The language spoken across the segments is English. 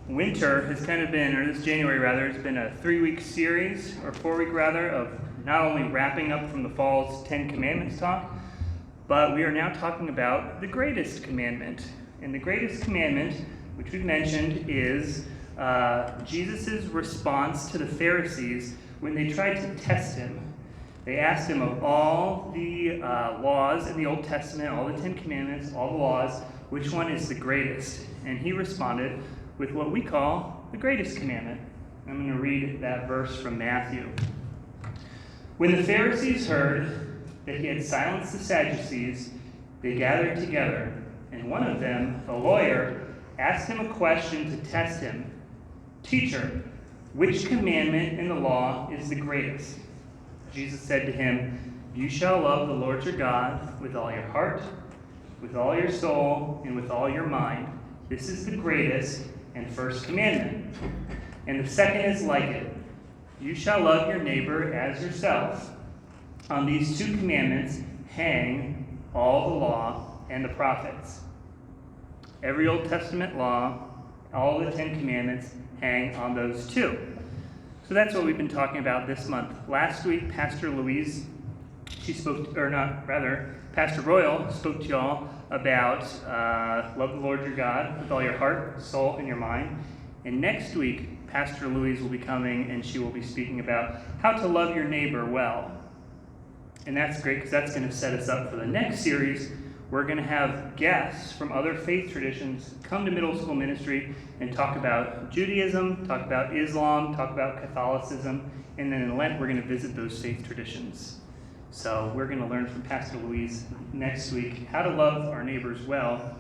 winter has kind of been, or this January rather, has been a 3-week series, or 4-week rather, of not only wrapping up from the fall's 10 Commandments talk, but we are now talking about the greatest commandment. And the greatest commandment, which we've mentioned, is Jesus' response to the Pharisees when they tried to test him. They asked him of all the laws in the Old Testament, all the 10 Commandments, all the laws, which one is the greatest? And he responded with what we call the greatest commandment. I'm going to read that verse from Matthew. When the Pharisees heard that he had silenced the Sadducees, they gathered together, and one of them, a lawyer, asked him a question to test him. Teacher, which commandment in the law is the greatest? Jesus said to him, You shall love the Lord your God with all your heart, with all your soul, and with all your mind. This is the greatest and first commandment. And the second is like it. You shall love your neighbor as yourself. On these 2 commandments hang all the law and the prophets. Every Old Testament law, all the 10 commandments hang on those 2. So that's what we've been talking about this month. Last week, Pastor Louise, Pastor Royal spoke to y'all about love the Lord your God with all your heart, soul, and your mind. And next week, Pastor Louise will be coming and she will be speaking about how to love your neighbor well. And that's great because that's going to set us up for the next series. We're going to have guests from other faith traditions come to middle school ministry and talk about Judaism, talk about Islam, talk about Catholicism, and then in Lent we're going to visit those faith traditions. So we're going to learn from Pastor Louise next week how to love our neighbors well,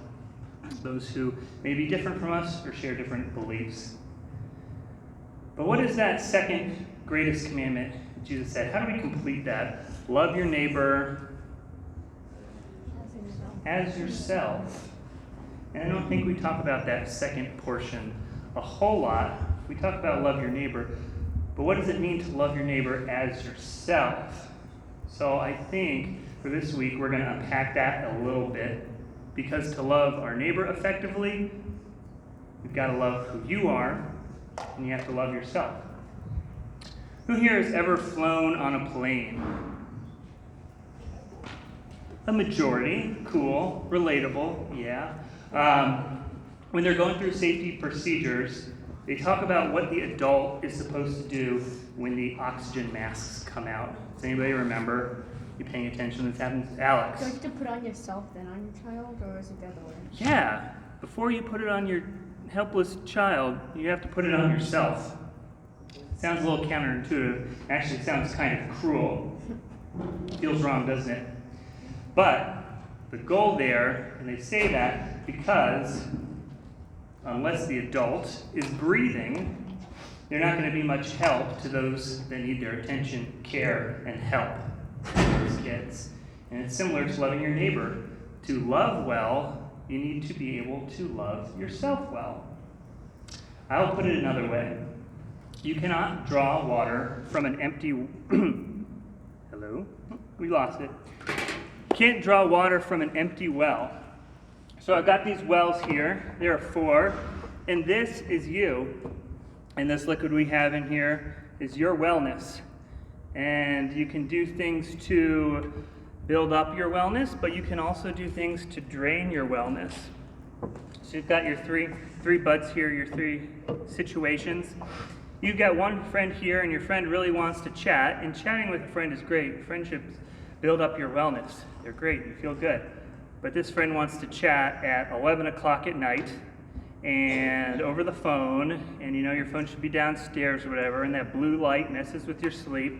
those who may be different from us or share different beliefs. But what is that second greatest commandment Jesus said? How do we complete that? Love your neighbor as yourself. And I don't think we talk about that second portion a whole lot. We talk about love your neighbor, but what does it mean to love your neighbor as yourself? So I think for this week we're going to unpack that a little bit, because to love our neighbor effectively, you've got to love who you are, and you have to love yourself. Who here has ever flown on a plane? A majority. Cool. Relatable. Yeah. When they're going through safety procedures, they talk about what the adult is supposed to do when the oxygen masks come out. Does anybody remember? You paying attention? This happens. Alex. Do you have to put on yourself then on your child, or is it the other way? Yeah. Before you put it on your helpless child, you have to put it on yourself. Sounds a little counterintuitive. Actually, it sounds kind of cruel. Feels wrong, doesn't it? But the goal there, and they say that because unless the adult is breathing, they're not going to be much help to those that need their attention, care, and help. Those kids. And it's similar to loving your neighbor. To love well, you need to be able to love yourself well. I'll put it another way. You cannot draw water from an empty... Hello? We lost it. You can't draw water from an empty well. So I've got these wells here. There are 4. And this is you. And this liquid we have in here is your wellness. And you can do things to build up your wellness, but you can also do things to drain your wellness. So you've got your three buds here, your 3 situations. You've got one friend here, and your friend really wants to chat, and chatting with a friend is great. Friendships build up your wellness. They're great. You feel good. But this friend wants to chat at 11 o'clock at night and over the phone, and you know your phone should be downstairs or whatever, and that blue light messes with your sleep.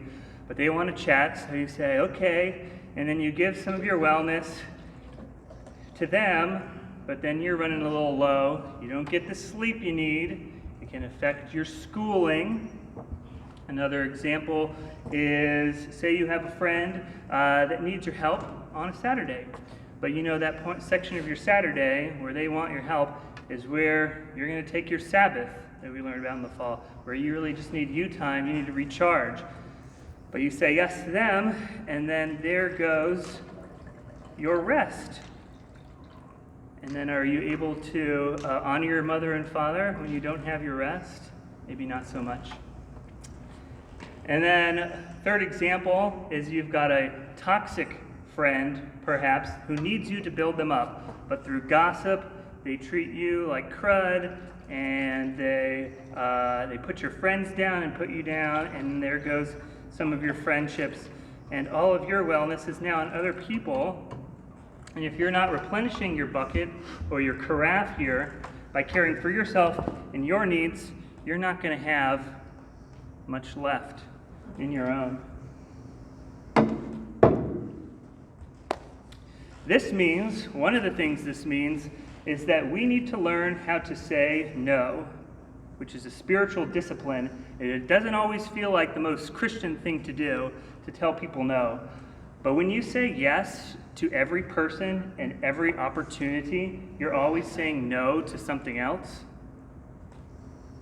But they want to chat, so you say, okay, and then you give some of your wellness to them, but then you're running a little low. You don't get the sleep you need. It can affect your schooling. Another example is, say you have a friend that needs your help on a Saturday, but you know that section of your Saturday where they want your help is where you're going to take your Sabbath that we learned about in the fall, where you really just need you time, you need to recharge. But you say yes to them, and then there goes your rest. And then are you able to honor your mother and father when you don't have your rest? Maybe not so much. And then third example is you've got a toxic friend, perhaps, who needs you to build them up. But through gossip, they treat you like crud, and they put your friends down and put you down, and there goes some of your friendships. And all of your wellness is now on other people. And if you're not replenishing your bucket or your carafe here by caring for yourself and your needs, you're not going to have much left in your own. This means, one of the things this means, is that we need to learn how to say no, which is a spiritual discipline. And it doesn't always feel like the most Christian thing to do, to tell people no. But when you say yes to every person and every opportunity, you're always saying no to something else.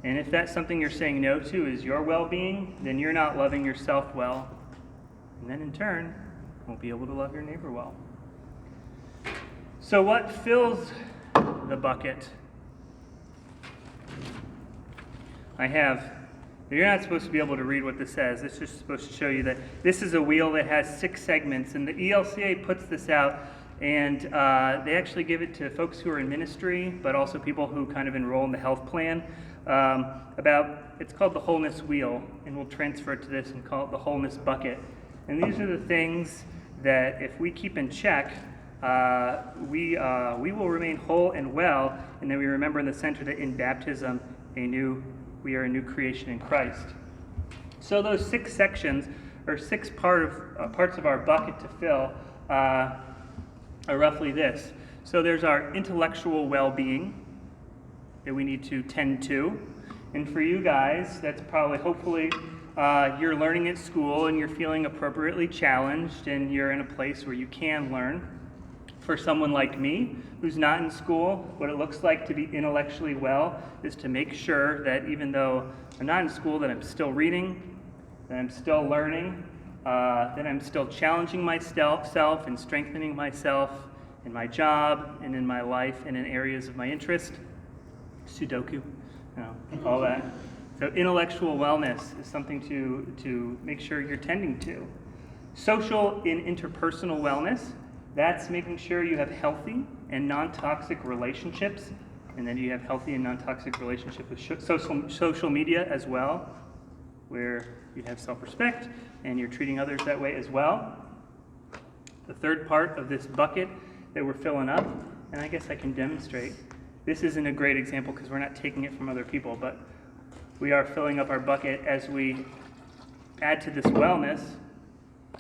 And if that's something you're saying no to is your well-being, then you're not loving yourself well. And then in turn, you won't be able to love your neighbor well. So what fills the bucket? You're not supposed to be able to read what this says. It's just supposed to show you that this is a wheel that has 6 segments, and the ELCA puts this out, and they actually give it to folks who are in ministry, but also people who kind of enroll in the health plan. It's called the wholeness wheel, and we'll transfer it to this and call it the wholeness bucket. And these are the things that if we keep in check, we will remain whole and well, and then we remember in the center that in baptism, we are a new creation in Christ. So those 6 sections, or 6 parts of our bucket to fill, are roughly this. So there's our intellectual well-being that we need to tend to. And for you guys, that's probably, hopefully, you're learning at school and you're feeling appropriately challenged and you're in a place where you can learn. For someone like me, who's not in school, what it looks like to be intellectually well is to make sure that even though I'm not in school, that I'm still reading, that I'm still learning, that I'm still challenging myself and strengthening myself in my job and in my life and in areas of my interest. Sudoku, all that. So intellectual wellness is something to make sure you're tending to. Social and interpersonal wellness, that's making sure you have healthy and non-toxic relationships, and then you have healthy and non-toxic relationships with social media as well, where you have self-respect and you're treating others that way as well. The third part of this bucket that we're filling up, and I guess I can demonstrate, this isn't a great example because we're not taking it from other people, but we are filling up our bucket as we add to this wellness,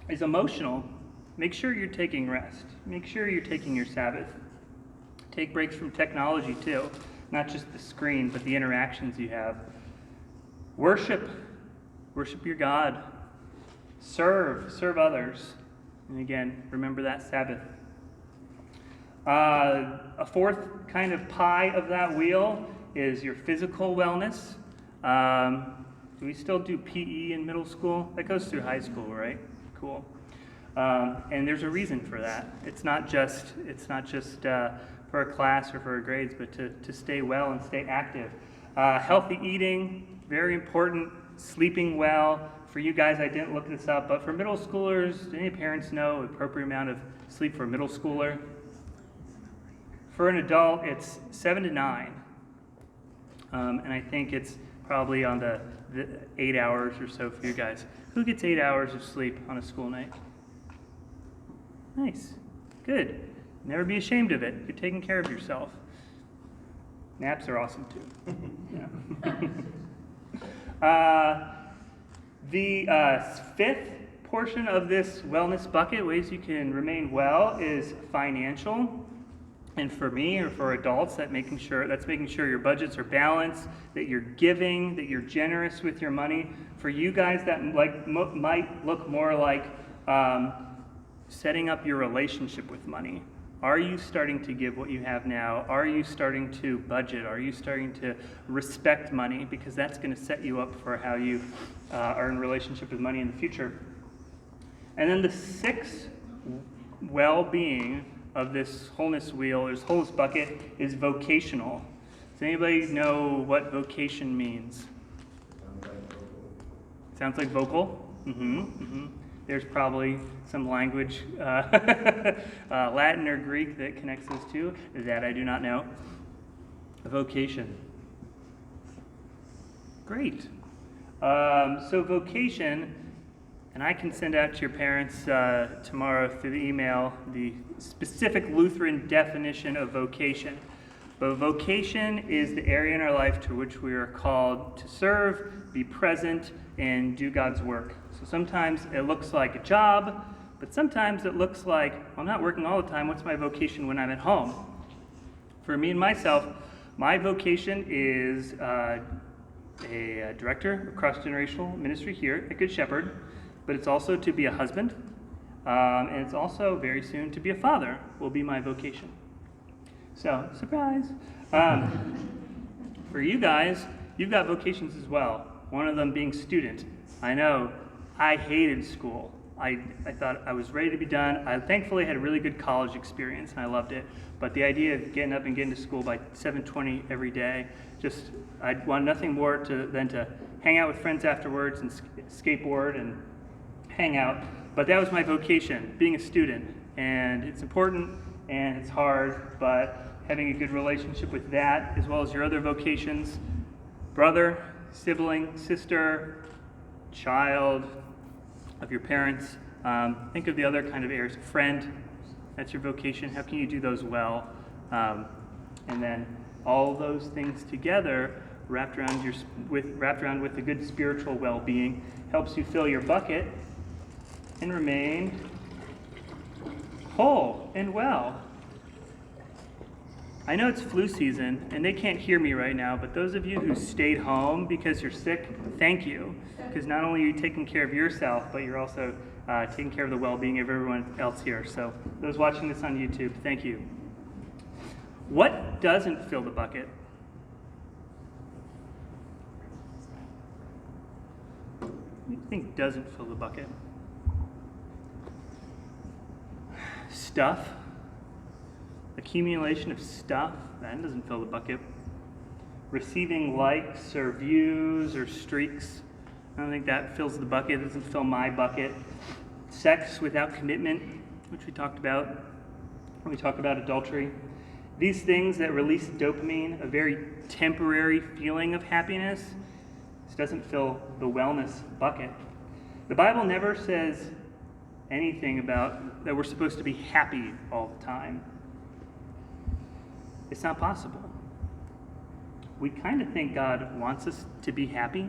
is emotional. Make sure you're taking rest. Make sure you're taking your Sabbath. Take breaks from technology too, not just the screen, but the interactions you have. Worship your God. Serve others. And again, remember that Sabbath. A fourth kind of pie of that wheel is your physical wellness. Do we still do PE in middle school? That goes through high school, right? Cool. And there's a reason for that. It's not just for a class or for grades, but to stay well and stay active. Healthy eating, very important. Sleeping well. For you guys, I didn't look this up, but for middle schoolers, do any parents know the appropriate amount of sleep for a middle schooler? For an adult, it's 7 to 9. And I think it's probably on the 8 hours or so for you guys. Who gets 8 hours of sleep on a school night? Nice. Good. Never be ashamed of it. You're taking care of yourself. Naps are awesome too. The fifth portion of this wellness bucket, ways you can remain well, is financial. And for me, or for adults, that's making sure your budgets are balanced, that you're giving, that you're generous with your money. For you guys, that might look more like setting up your relationship with money. Are you starting to give what you have now? Are you starting to budget? Are you starting to respect money? Because that's going to set you up for how you are in relationship with money in the future. And then the sixth well-being of this wholeness wheel, or this wholeness bucket, is vocational. Does anybody know what vocation means? Sounds like vocal? There's probably some language, Latin or Greek, that connects those two. That I do not know. Vocation. Great. So vocation, and I can send out to your parents tomorrow through the email the specific Lutheran definition of vocation. But vocation is the area in our life to which we are called to serve, be present, and do God's work. So sometimes it looks like a job, but sometimes it looks like, well, I'm not working all the time. What's my vocation when I'm at home? For me and myself, my vocation is a director of cross-generational ministry here at Good Shepherd, but it's also to be a husband, and it's also very soon to be a father will be my vocation. So, surprise. For you guys, you've got vocations as well. One of them being student. I know, I hated school. I thought I was ready to be done. I thankfully had a really good college experience and I loved it. But the idea of getting up and getting to school by 7:20 every day, I want nothing more than to hang out with friends afterwards and skateboard and hang out. But that was my vocation, being a student. And it's important and it's hard, but having a good relationship with that, as well as your other vocations, brother, sibling, sister, child of your parents. Think of the other kind of areas. Friend, that's your vocation. How can you do those well? And then all those things together, wrapped around with a good spiritual well-being, helps you fill your bucket and remain whole and well. I know it's flu season, and they can't hear me right now, but those of you who stayed home because you're sick, thank you. Because not only are you taking care of yourself, but you're also taking care of the well-being of everyone else here. So those watching this on YouTube, thank you. What doesn't fill the bucket? What do you think doesn't fill the bucket? Stuff. Accumulation of stuff, that doesn't fill the bucket. Receiving likes or views or streaks, I don't think that fills the bucket. It doesn't fill my bucket. Sex without commitment, which we talked about when we talk about adultery. These things that release dopamine, a very temporary feeling of happiness, this doesn't fill the wellness bucket. The Bible never says anything about that we're supposed to be happy all the time. It's not possible. We kind of think God wants us to be happy,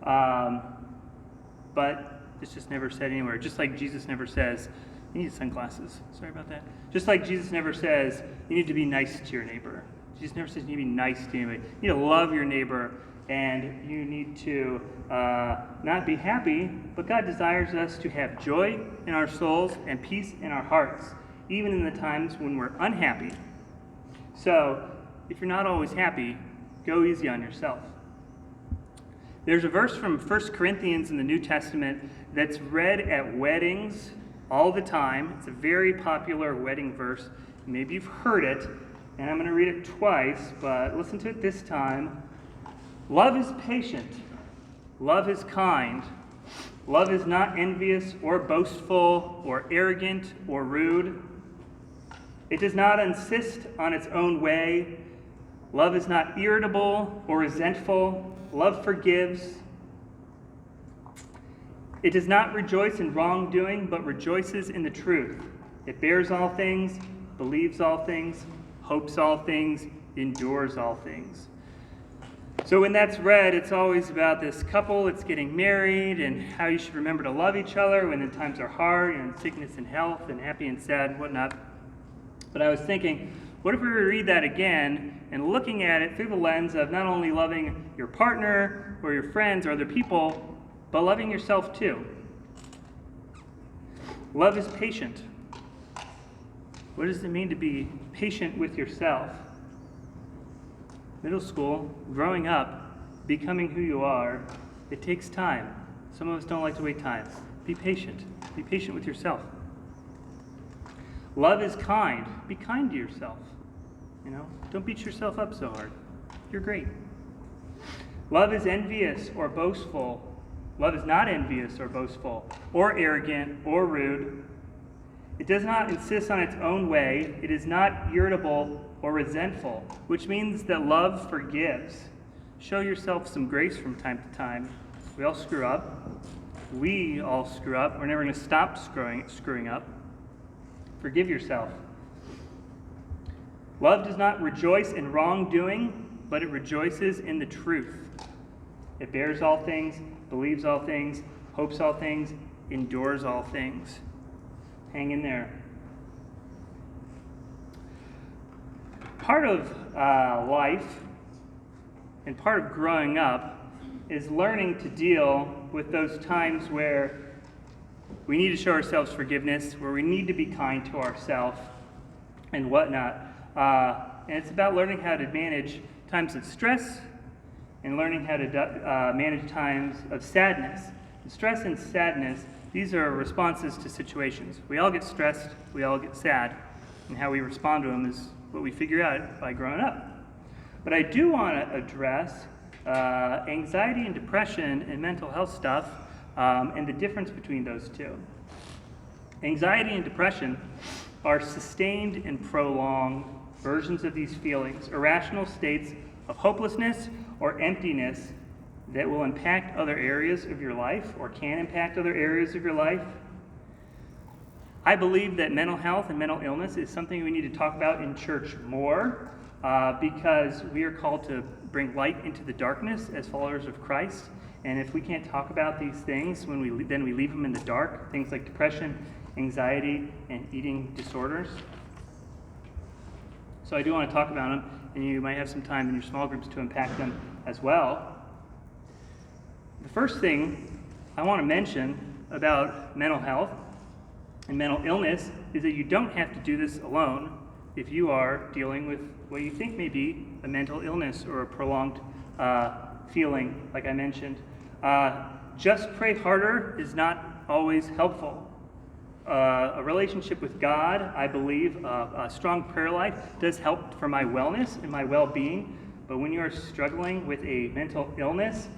but it's just never said anywhere. Just like Jesus never says, you need sunglasses. Sorry about that. Just like Jesus never says, you need to be nice to your neighbor. Jesus never says you need to be nice to anybody. You need to love your neighbor, and you need to not be happy, but God desires us to have joy in our souls and peace in our hearts, even in the times when we're unhappy. So, if you're not always happy, go easy on yourself. There's a verse from 1 Corinthians in the New Testament that's read at weddings all the time. It's a very popular wedding verse. Maybe you've heard it, and I'm going to read it twice, but listen to it this time. Love is patient. Love is kind. Love is not envious or boastful or arrogant or rude. It does not insist on its own way. Love is not irritable or resentful. Love forgives. It does not rejoice in wrongdoing, but rejoices in the truth. It bears all things, believes all things, hopes all things, endures all things. So when that's read, it's always about this couple that's getting married and how you should remember to love each other when the times are hard and sickness and health and happy and sad and whatnot. But I was thinking, what if we were to read that again and looking at it through the lens of not only loving your partner or your friends or other people, but loving yourself too? Love is patient. What does it mean to be patient with yourself? Middle school, growing up, becoming who you are, it takes time. Some of us don't like to wait time. Be patient. Be patient with yourself. Love is kind. Be kind to yourself. Don't beat yourself up so hard. You're great. Love is envious or boastful. Love is not envious or boastful or arrogant or rude. It does not insist on its own way. It is not irritable or resentful, which means that love forgives. Show yourself some grace from time to time. We all screw up. We all screw up. We're never going to stop screwing up. Forgive yourself. Love does not rejoice in wrongdoing, but it rejoices in the truth. It bears all things, believes all things, hopes all things, endures all things. Hang in there. Part of life and part of growing up is learning to deal with those times where we need to show ourselves forgiveness, where we need to be kind to ourselves and whatnot. And it's about learning how to manage times of stress and learning how to manage times of sadness. And stress and sadness, these are responses to situations. We all get stressed, we all get sad, and how we respond to them is what we figure out by growing up. But I do want to address anxiety and depression and mental health stuff and the difference between those two. Anxiety and depression are sustained and prolonged versions of these feelings, irrational states of hopelessness or emptiness that will impact other areas of your life or can impact other areas of your life. I believe that mental health and mental illness is something we need to talk about in church more because we are called to bring light into the darkness as followers of Christ. And if we can't talk about these things, then we leave them in the dark, things like depression, anxiety, and eating disorders. So I do want to talk about them, and you might have some time in your small groups to unpack them as well. The first thing I want to mention about mental health and mental illness is that you don't have to do this alone if you are dealing with what you think may be a mental illness or a prolonged feeling, like I mentioned. Just pray harder is not always helpful. A relationship with God, I believe, a strong prayer life does help for my wellness and my well-being. But when you are struggling with a mental illness,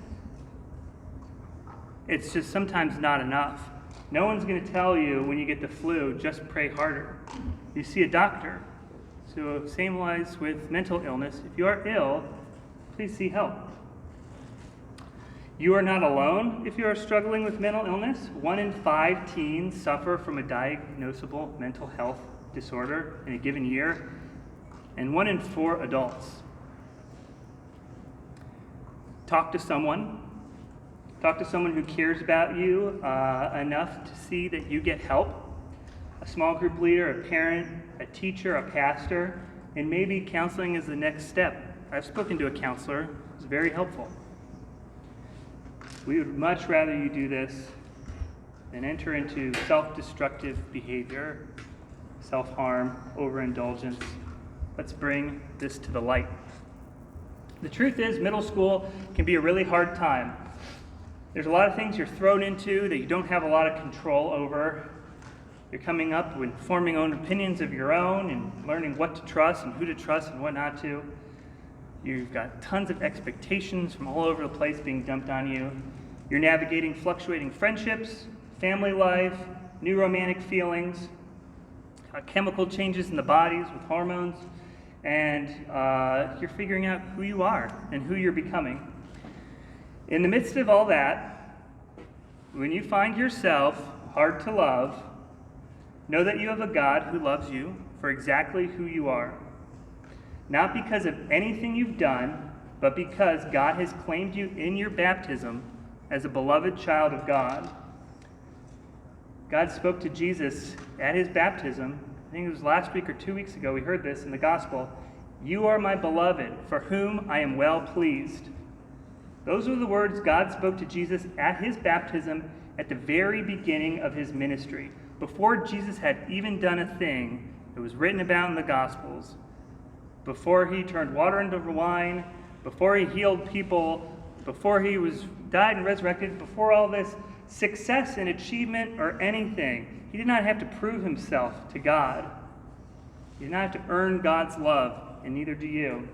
it's just sometimes not enough. No one's going to tell you when you get the flu, just pray harder. You see a doctor. So same lies with mental illness. If you are ill, please seek help. You are not alone if you are struggling with mental illness. 1 in 5 teens suffer from a diagnosable mental health disorder in a given year, and 1 in 4 adults. Talk to someone. Talk to someone who cares about you enough to see that you get help. A small group leader, a parent, a teacher, a pastor, and maybe counseling is the next step. I've spoken to a counselor. It's very helpful. We would much rather you do this than enter into self-destructive behavior, self-harm, overindulgence. Let's bring this to the light. The truth is, middle school can be a really hard time. There's a lot of things you're thrown into that you don't have a lot of control over. You're coming up with forming own opinions of your own and learning what to trust and who to trust and what not to. You've got tons of expectations from all over the place being dumped on you. You're navigating fluctuating friendships, family life, new romantic feelings, chemical changes in the bodies with hormones, and you're figuring out who you are and who you're becoming. In the midst of all that, when you find yourself hard to love, know that you have a God who loves you for exactly who you are. Not because of anything you've done, but because God has claimed you in your baptism as a beloved child of God. God spoke to Jesus at his baptism. I think it was last week or 2 weeks ago we heard this in the gospel. You are my beloved, for whom I am well pleased. Those were the words God spoke to Jesus at his baptism at the very beginning of his ministry, before Jesus had even done a thing that was written about in the Gospels, before he turned water into wine, before he healed people, before he died and resurrected, before all this success and achievement or anything. He did not have to prove himself to God. You do not have to earn God's love, and neither do you.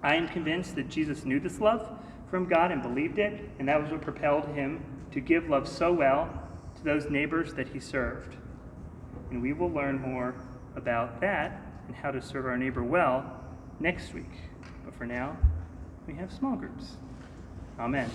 I am convinced that Jesus knew this love from God and believed it, and that was what propelled him to give love so well to those neighbors that he served. And we will learn more about that and how to serve our neighbor well next week. But for now, we have small groups. Amen.